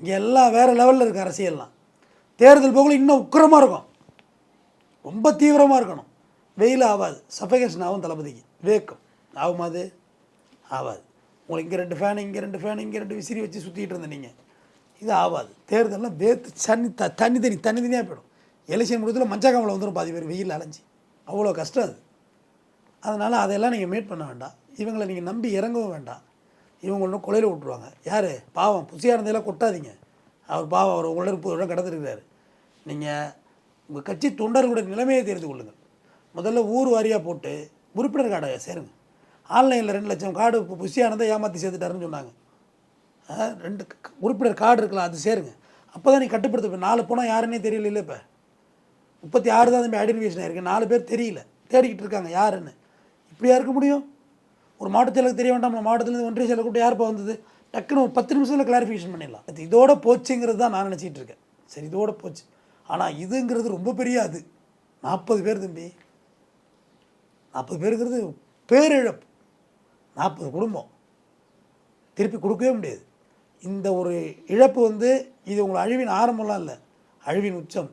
இங்கே எல்லாம் வேறு லெவலில் இருக்குது அரசியல்லாம். தேர்தல் போகல இன்னும் உக்கிரமாக இருக்கும், ரொம்ப தீவிரமாக இருக்கணும். வெயில் ஆகாது, சஃபகேஷன் ஆகும், தளபதிக்கு வேக்கும் ஆகுமா? அது ஆகாது. உங்களுக்கு இங்கே 2 ஃபேனு, இங்கே 2 ஃபேனு, இங்கே 2 விசிறி வச்சு சுற்றிட்டு இருந்த நீங்கள், இது ஆகாது. தேர்தல்லாம் வேர்த்து தனித்தனியாக போயிடும். எலெக்ஷன் முடிச்சதில் மஞ்சக்காமலை வந்துடும் பாதி பேர் வெயில் அலைஞ்சி, அவ்வளோ கஷ்டம் அது. அதனால் அதெல்லாம் நீங்கள் மீட் பண்ண வேண்டாம். இவங்களை நீங்கள் நம்பி இறங்கவும் வேண்டாம். இவங்க ஒன்றும் கொலையில் விட்ருவாங்க. யார் பாவம் புசியானதையெல்லாம் கொட்டாதீங்க. அவர் பாவம், அவர் உங்களோட 30 வருடம் கடத்திருக்கிறார். நீங்கள் உங்கள் கட்சி தொண்டர்களுடைய நிலைமையை தெரிந்து கொள்ளுங்கள். முதல்ல ஊர் வாரியாக போட்டு உறுப்பினர் கார்டை சேருங்க. ஆன்லைனில் 2 லட்சம் கார்டு இப்போ புசியானதை ஏமாற்றி சேர்த்துட்டாருன்னு சொன்னாங்க. 2 உறுப்பினர் கார்டு இருக்கலாம், அது சேருங்க. அப்போ தான் நீ கட்டுப்படுத்த. 4 போனால் யாருன்னே தெரியல. இப்போ 36 தான் தம்பி ஐடென்டிஃபிகேஷன் ஆகிருக்கு. 4 பேர் தெரியல, தேடிக்கிட்டு இருக்காங்க யாருன்னு. இப்படியா இருக்க முடியும்? ஒரு மாவட்ட செயலுக்கு தெரிய வேண்டாம். மாவட்டத்துலேருந்து ஒன்றிய செயலை கூப்பிட்டு யார் இப்போ வந்தது? டக்குன்னு ஒரு 10 நிமிஷத்தில் கிளாரிஃபிகேஷன் பண்ணிடலாம். அது இதோட போச்சுங்கிறது தான் நான் நினச்சிட்டு இருக்கேன். சரி, இதோட போச்சு. ஆனால் இதுங்கிறது ரொம்ப பெரிய, அது 40 பேர் தம்பி. 40 பேருங்கிறது பேரிழப்பு. 40 குடும்பம் திருப்பி கொடுக்கவே முடியாது. இந்த ஒரு இழப்பு இது உங்களை அழிவின் ஆரம்பம்லாம் இல்லை, அழிவின் உச்சம்.